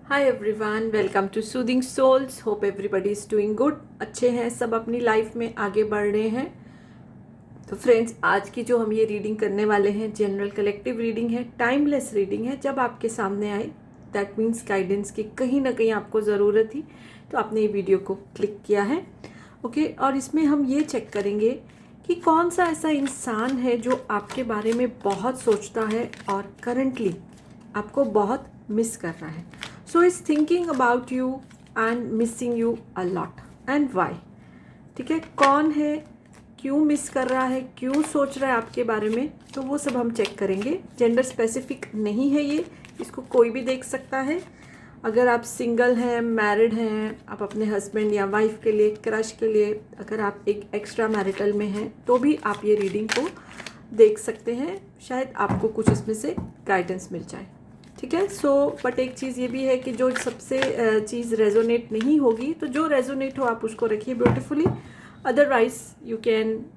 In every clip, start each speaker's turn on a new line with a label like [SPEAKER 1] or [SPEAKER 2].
[SPEAKER 1] Hi everyone, welcome to soothing souls. Hope everybody is doing good. अच्छे हैं सब, अपनी लाइफ में आगे बढ़ रहे हैं। तो फ्रेंड्स, आज की जो हम ये रीडिंग करने वाले हैं जनरल कलेक्टिव रीडिंग है, टाइमलेस रीडिंग है। जब आपके सामने आई दैट मीन्स गाइडेंस की कहीं ना कहीं आपको ज़रूरत थी, तो आपने ये वीडियो को क्लिक किया है। ओके, और इसमें हम ये चेक करेंगे कि कौन सा ऐसा इंसान है जो आपके बारे में बहुत सोचता है और करंटली आपको बहुत मिस कर रहा है। So is thinking about you and missing you a lot and why. ठीक है, कौन है, क्यों मिस कर रहा है, क्यों सोच रहा है आपके बारे में, तो वो सब हम चेक करेंगे। जेंडर स्पेसिफिक नहीं है ये, इसको कोई भी देख सकता है। अगर आप सिंगल हैं, मैरिड हैं, आप अपने हस्बैंड या वाइफ के लिए, क्रश के लिए, अगर आप एक एक्स्ट्रा मैरिटल में हैं, तो भी आप ये रीडिंग को देख सकते हैं। शायद आपको कुछ इसमें से गाइडेंस मिल जाए। ठीक है, सो बट एक चीज़ ये भी है कि जो सबसे चीज़ रेजोनेट नहीं होगी, तो जो रेजोनेट हो आप उसको रखिए beautifully. Otherwise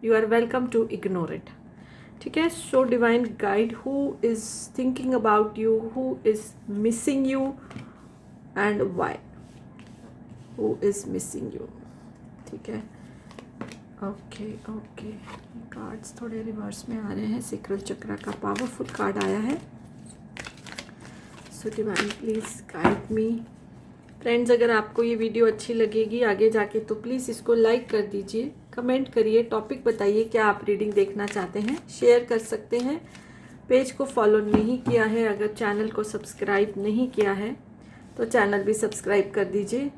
[SPEAKER 1] you are welcome to ignore it. ठीक है, so divine guide, who is thinking about you, who is missing you and why, who is missing you. ठीक है, ओके ओके। कार्ड्स थोड़े रिवर्स में आ रहे हैं। सेक्रल चक्रा का पावरफुल कार्ड आया है। So divine please guide me. Friends, अगर आपको ये वीडियो अच्छी लगेगी आगे जाके, तो प्लीज़ इसको लाइक कर दीजिए, कमेंट करिए, टॉपिक बताइए क्या आप रीडिंग देखना चाहते हैं, शेयर कर सकते हैं। पेज को फॉलो नहीं किया है, अगर चैनल को सब्सक्राइब नहीं किया है, तो चैनल भी सब्सक्राइब कर दीजिए।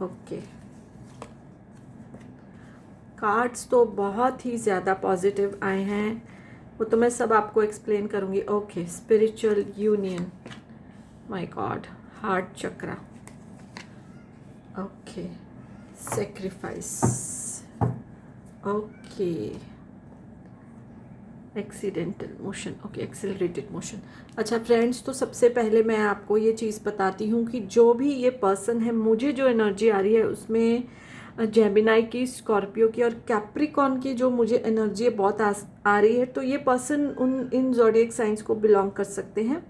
[SPEAKER 1] ओके, कार्ड्स तो बहुत ही ज़्यादा पॉजिटिव आए हैं, वो तो मैं सब आपको एक्सप्लेन करूँगी। Okay, spiritual union, my God, heart chakra, okay, sacrifice, okay, accidental motion, okay, accelerated motion. अच्छा फ्रेंड्स, तो सबसे पहले मैं आपको ये चीज़ बताती हूँ कि जो भी ये पर्सन है, मुझे जो एनर्जी आ रही है उसमें जेमिनाई की, स्कॉर्पियो की और कैप्रिकॉन की जो मुझे एनर्जी बहुत आ रही है। तो ये पर्सन इन ज़ोडिएक साइंस को बिलोंग कर सकते हैं।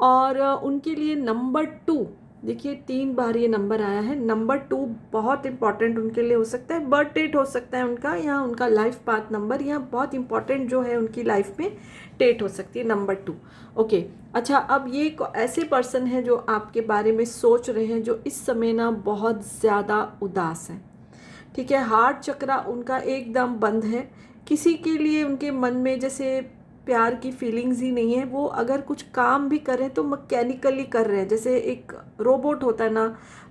[SPEAKER 1] और उनके लिए नंबर 2, देखिए 3 बार ये नंबर आया है। नंबर 2 बहुत इंपॉर्टेंट उनके लिए हो सकता है। बर्थ डेट हो सकता है उनका, या उनका लाइफ पाथ नंबर, या बहुत इंपॉर्टेंट जो है उनकी लाइफ में डेट हो सकती है नंबर 2। ओके, अच्छा, अब ये ऐसे पर्सन है जो आपके बारे में सोच रहे हैं, जो इस समय ना बहुत ज़्यादा उदास है। ठीक है, हार्ट चक्रा उनका एकदम बंद है। किसी के लिए उनके मन में जैसे प्यार की फीलिंग्स ही नहीं है। वो अगर कुछ काम भी कर रहे हैं तो मैकेनिकली कर रहे हैं, जैसे एक रोबोट होता है ना,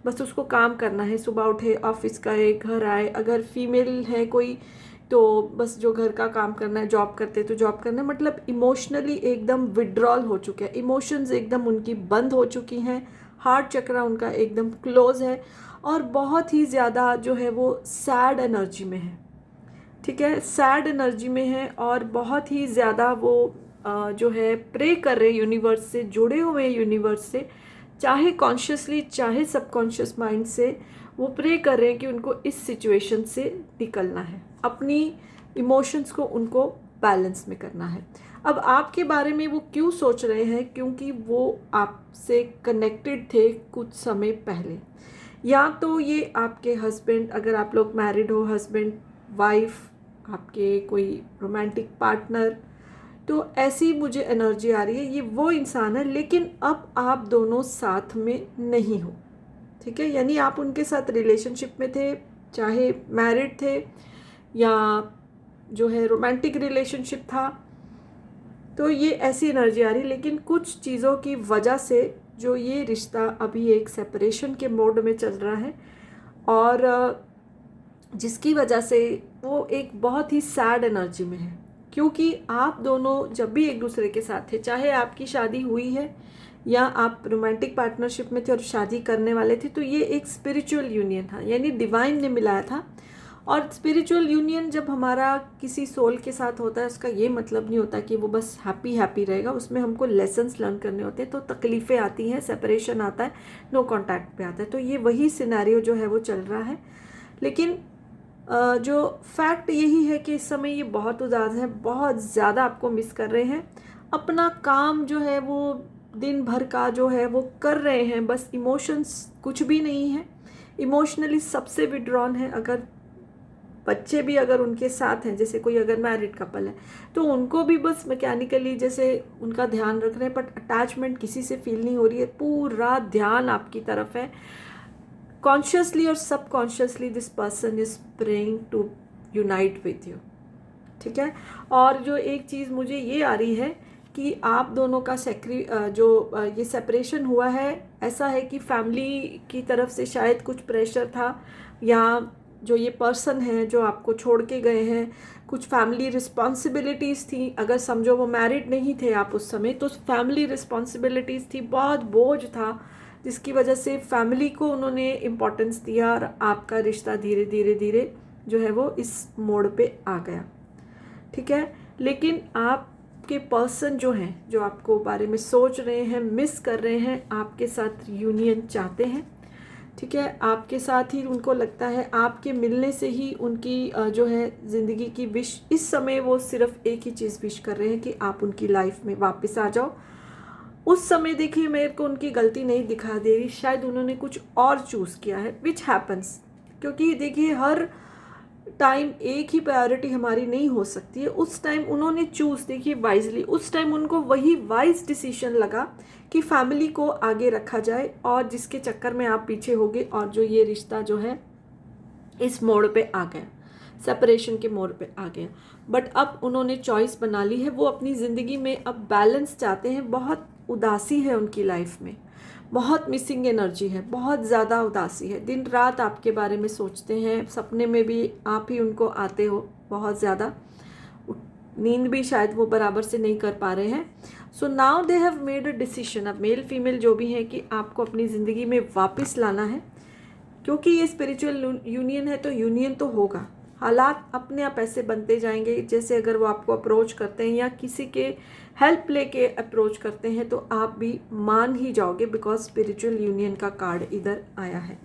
[SPEAKER 1] बस उसको काम करना है। सुबह उठे, ऑफिस गए, घर आए। अगर फीमेल है कोई, तो बस जो घर का काम करना है, जॉब करते तो जॉब करना है। मतलब इमोशनली एकदम विड्रॉल हो चुके हैं, इमोशंस एकदम उनकी बंद हो चुकी हैं। हार्ट चक्रा उनका एकदम क्लोज है और बहुत ही ज़्यादा जो है वो सैड एनर्जी में है। ठीक है, सैड एनर्जी में है और बहुत ही ज़्यादा वो जो है प्रे कर रहे यूनिवर्स से, जुड़े हुए यूनिवर्स से, चाहे कॉन्शियसली चाहे सबकॉन्शियस माइंड से। वो प्रे कर रहे हैं कि उनको इस सिचुएशन से निकलना है, अपनी इमोशंस को उनको बैलेंस में करना है। अब आपके बारे में वो क्यों सोच रहे हैं? क्योंकि वो आपसे कनेक्टेड थे कुछ समय पहले। या तो ये आपके हस्बैंड, अगर आप लोग मैरिड हो, हस्बैंड वाइफ, आपके कोई रोमांटिक पार्टनर, तो ऐसी मुझे एनर्जी आ रही है। ये वो इंसान है, लेकिन अब आप दोनों साथ में नहीं हो। ठीक है, यानी आप उनके साथ रिलेशनशिप में थे, चाहे मैरिड थे या जो है रोमांटिक रिलेशनशिप था। तो ये ऐसी एनर्जी आ रही है, लेकिन कुछ चीज़ों की वजह से जो ये रिश्ता अभी एक सेपरेशन के मोड में चल रहा है, और जिसकी वजह से वो एक बहुत ही सैड एनर्जी में है। क्योंकि आप दोनों जब भी एक दूसरे के साथ थे, चाहे आपकी शादी हुई है या आप रोमांटिक पार्टनरशिप में थे और शादी करने वाले थे, तो ये एक स्पिरिचुअल यूनियन था, यानी डिवाइन ने मिलाया था। और स्पिरिचुअल यूनियन जब हमारा किसी सोल के साथ होता है, उसका ये मतलब नहीं होता कि वो बस हैप्पी हैप्पी रहेगा। उसमें हमको लेसन्स लर्न करने होते हैं, तो तकलीफ़ें आती हैं, सेपरेशन आता है, नो कॉन्टैक्ट पे आता है। तो ये वही सिनेरियो जो है वो चल रहा है। लेकिन जो फैक्ट यही है कि इस समय ये बहुत उदास है, बहुत ज़्यादा आपको मिस कर रहे हैं। अपना काम जो है वो दिन भर का जो है वो कर रहे हैं, बस इमोशंस कुछ भी नहीं है, इमोशनली सबसे विड्रॉन है। अगर बच्चे भी अगर उनके साथ हैं, जैसे कोई अगर मैरिड कपल है तो उनको भी बस मैकेनिकली जैसे उनका ध्यान रख रहे हैं, बट अटैचमेंट किसी से फील नहीं हो रही है, पूरा ध्यान आपकी तरफ है। कॉन्शियसली और subconsciously this person is praying to unite with you, ठीक है। और जो एक चीज़ मुझे ये आ रही है कि आप दोनों का ये सेपरेशन हुआ है, ऐसा है कि फैमिली की तरफ से शायद कुछ प्रेशर था, या जो ये पर्सन है जो आपको छोड़ के गए हैं, कुछ फैमिली रिस्पॉन्सिबिलिटीज़ थी। अगर समझो वो मैरिड नहीं थे आप उस समय, तो फैमिली रिस्पॉन्सिबिलिटीज़ थी, बहुत बोझ था, जिसकी वजह से फैमिली को उन्होंने इम्पोर्टेंस दिया और आपका रिश्ता धीरे धीरे धीरे जो है वो इस मोड़ पे आ गया, ठीक है। लेकिन आपके पर्सन जो हैं, जो आपको बारे में सोच रहे हैं, मिस कर रहे हैं, आपके साथ यूनियन चाहते हैं, ठीक है। आपके साथ ही उनको लगता है आपके मिलने से ही उनकी जो है ज़िंदगी की विश, इस समय वो सिर्फ एक ही चीज़ विश कर रहे हैं कि आप उनकी लाइफ में वापस आ जाओ। उस समय देखिए मेरे को उनकी गलती नहीं दिखा दे रही, शायद उन्होंने कुछ और चूज़ किया है, विच हैपन्स, क्योंकि देखिए हर टाइम एक ही प्रायोरिटी हमारी नहीं हो सकती है। उस टाइम उन्होंने चूज़, देखिए वाइजली, उस टाइम उनको वही वाइज डिसीजन लगा कि फैमिली को आगे रखा जाए, और जिसके चक्कर में आप पीछे हो गए, और जो ये रिश्ता जो है इस मोड़ पे आ गया, सेपरेशन के मोड़ पे आ गया। बट अब उन्होंने चॉइस बना ली है, वो अपनी ज़िंदगी में अब बैलेंस चाहते हैं। बहुत उदासी है उनकी लाइफ में, बहुत मिसिंग एनर्जी है, बहुत ज़्यादा उदासी है, दिन रात आपके बारे में सोचते हैं, सपने में भी आप ही उनको आते हो, बहुत ज़्यादा नींद भी शायद वो बराबर से नहीं कर पा रहे हैं। So now they have made a decision, अब मेल फीमेल जो भी हैं, कि आपको अपनी ज़िंदगी में वापस लाना है, क्योंकि ये स्पिरिचुअल यूनियन है तो यूनियन तो होगा। हालात अपने आप ऐसे बनते जाएंगे, जैसे अगर वो आपको अप्रोच करते हैं या किसी के हेल्प लेके अप्रोच करते हैं तो आप भी मान ही जाओगे, बिकॉज स्पिरिचुअल यूनियन का कार्ड इधर आया है,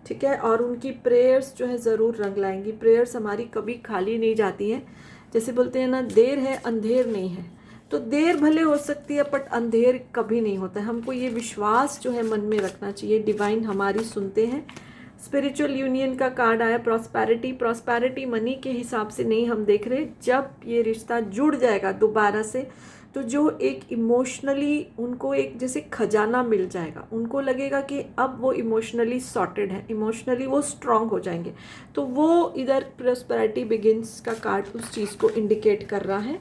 [SPEAKER 1] ठीक है। और उनकी प्रेयर्स जो है ज़रूर रंग लाएंगी। प्रेयर्स हमारी कभी खाली नहीं जाती हैं, जैसे बोलते हैं ना, देर है अंधेर नहीं है, तो देर भले हो सकती है बट अंधेर कभी नहीं होता है। हमको ये विश्वास जो है मन में रखना चाहिए, डिवाइन हमारी सुनते हैं। स्पिरिचुअल यूनियन का कार्ड आया प्रॉस्पेरिटी। प्रॉस्पेरिटी मनी के हिसाब से नहीं हम देख रहे, जब ये रिश्ता जुड़ जाएगा दोबारा से, तो जो एक इमोशनली उनको एक जैसे खजाना मिल जाएगा, उनको लगेगा कि अब वो इमोशनली सॉर्टेड है, इमोशनली वो स्ट्रांग हो जाएंगे, तो वो इधर प्रॉस्पेरिटी बिगिंस का कार्ड उस चीज़ को इंडिकेट कर रहा है।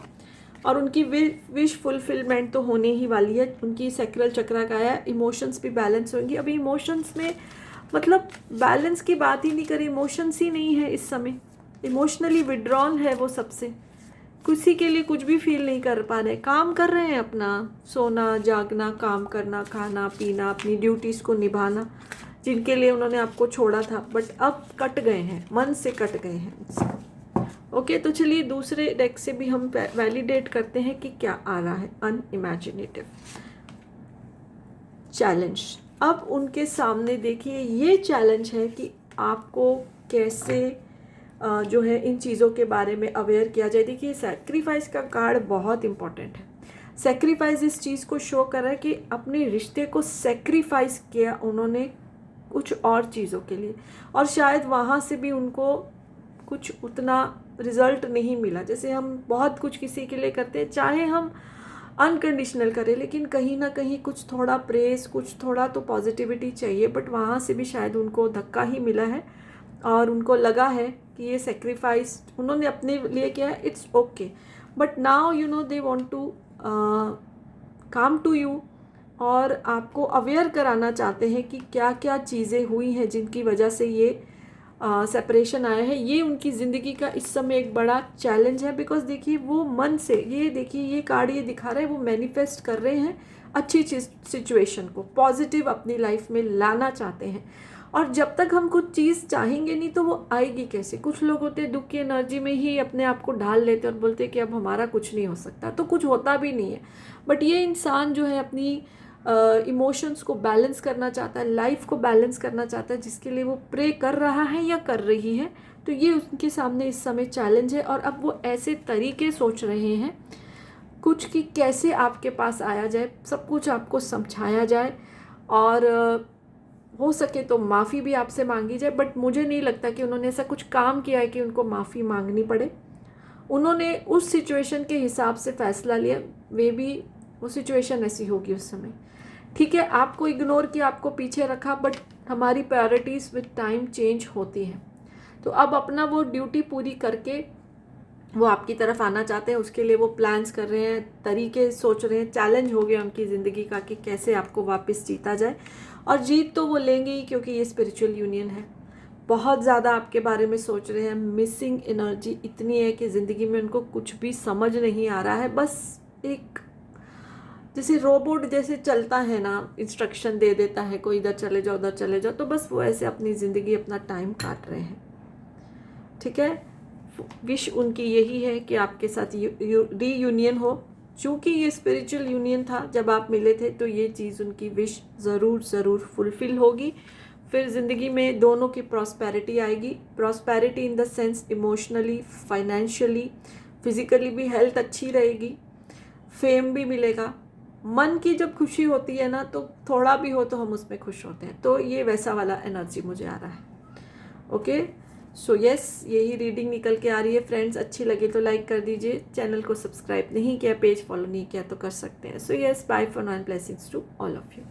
[SPEAKER 1] और उनकी विश फुलफिलमेंट तो होने ही वाली है। उनकी सैक्रल चक्रा का आया, इमोशंस भी बैलेंस होंगी। अभी इमोशंस में मतलब बैलेंस की बात ही नहीं करें, इमोशंस ही नहीं है इस समय, इमोशनली विड्रॉन है वो सबसे, किसी के लिए कुछ भी फील नहीं कर पा रहे, काम कर रहे हैं अपना, सोना जागना, काम करना, खाना पीना, अपनी ड्यूटीज़ को निभाना, जिनके लिए उन्होंने आपको छोड़ा था, बट अब कट गए हैं, मन से कट गए हैं। ओके, तो चलिए दूसरे डेक से भी हम वैलिडेट करते हैं कि क्या आ रहा है। Unimaginative challenge. अब उनके सामने देखिए ये चैलेंज है कि आपको कैसे जो है इन चीज़ों के बारे में अवेयर किया जाए। देखिए सैक्रिफाइस का कार्ड बहुत इंपॉर्टेंट है। सैक्रिफाइस इस चीज़ को शो कर रहा है कि अपने रिश्ते को सैक्रिफाइस किया उन्होंने कुछ और चीज़ों के लिए, और शायद वहाँ से भी उनको कुछ उतना रिजल्ट नहीं मिला। जैसे हम बहुत कुछ किसी के लिए करते हैं, चाहे हम अनकंडीशनल करें, लेकिन कहीं ना कहीं कुछ थोड़ा प्रेस, कुछ थोड़ा तो पॉजिटिविटी चाहिए, बट वहाँ से भी शायद उनको धक्का ही मिला है, और उनको लगा है कि ये सेक्रीफाइस उन्होंने अपने लिए किया है, it's okay, but now you know they want to come to you, और आपको अवेयर कराना चाहते हैं कि क्या क्या चीज़ें हुई हैं जिनकी वजह से ये सेपरेशन आया है। ये उनकी ज़िंदगी का इस समय एक बड़ा चैलेंज है, बिकॉज देखिए वो मन से, ये देखिए ये कार्ड ये दिखा रहा है, वो मैनिफेस्ट कर रहे हैं अच्छी चीज़, सिचुएशन को पॉजिटिव अपनी लाइफ में लाना चाहते हैं। और जब तक हम कुछ चीज़ चाहेंगे नहीं तो वो आएगी कैसे। कुछ लोग होते हैं दुख की एनर्जी में ही अपने आप को ढाल लेते हैं और बोलते हैं कि अब हमारा कुछ नहीं हो सकता, तो कुछ होता भी नहीं है। बट ये इंसान जो है अपनी इमोशंस को बैलेंस करना चाहता है, लाइफ को बैलेंस करना चाहता है, जिसके लिए वो प्रे कर रहा है या कर रही है, तो ये उनके सामने इस समय चैलेंज है। और अब वो ऐसे तरीके सोच रहे हैं, कुछ कि कैसे आपके पास आया जाए, सब कुछ आपको समझाया जाए और हो सके तो माफ़ी भी आपसे मांगी जाए। बट मुझे नहीं लगता कि उन्होंने ऐसा कुछ काम किया है कि उनको माफ़ी मांगनी पड़े। उन्होंने उस सिचुएशन के हिसाब से फ़ैसला लिया, वे भी वो सिचुएशन ऐसी होगी उस समय। ठीक है, आपको इग्नोर किया, आपको पीछे रखा, बट हमारी प्रायोरिटीज़ विद टाइम चेंज होती हैं। तो अब अपना वो ड्यूटी पूरी करके वो आपकी तरफ आना चाहते हैं, उसके लिए वो प्लान्स कर रहे हैं, तरीके सोच रहे हैं, चैलेंज हो गया उनकी ज़िंदगी का कि कैसे आपको वापस जीता जाए। और जीत तो वो लेंगे ही, क्योंकि ये स्पिरिचुअल यूनियन है। बहुत ज़्यादा आपके बारे में सोच रहे हैं, मिसिंग एनर्जी इतनी है कि ज़िंदगी में उनको कुछ भी समझ नहीं आ रहा है। बस एक जैसे रोबोट जैसे चलता है ना, इंस्ट्रक्शन दे देता है कोई, इधर चले जाओ उधर चले जाओ, तो बस वो ऐसे अपनी ज़िंदगी अपना टाइम काट रहे हैं। ठीक है, विश उनकी यही है कि आपके साथ रीयूनियन हो। चूँकि ये स्पिरिचुअल यूनियन था, जब आप मिले थे, तो ये चीज़ उनकी विश ज़रूर फुलफ़िल होगी। फिर ज़िंदगी में दोनों की प्रॉस्पेरिटी आएगी। Prosperity in the sense emotionally, financially, physically भी हेल्थ अच्छी रहेगी, फेम भी मिलेगा। मन की जब खुशी होती है ना, तो थोड़ा भी हो तो हम उसमें खुश होते हैं। तो ये वैसा वाला एनर्जी मुझे आ रहा है। ओके, सो यस, यही रीडिंग निकल के आ रही है। फ्रेंड्स, अच्छी लगे तो लाइक कर दीजिए। चैनल को सब्सक्राइब नहीं किया, पेज फॉलो नहीं किया तो कर सकते हैं। So yes, bye for now and blessings to all of you.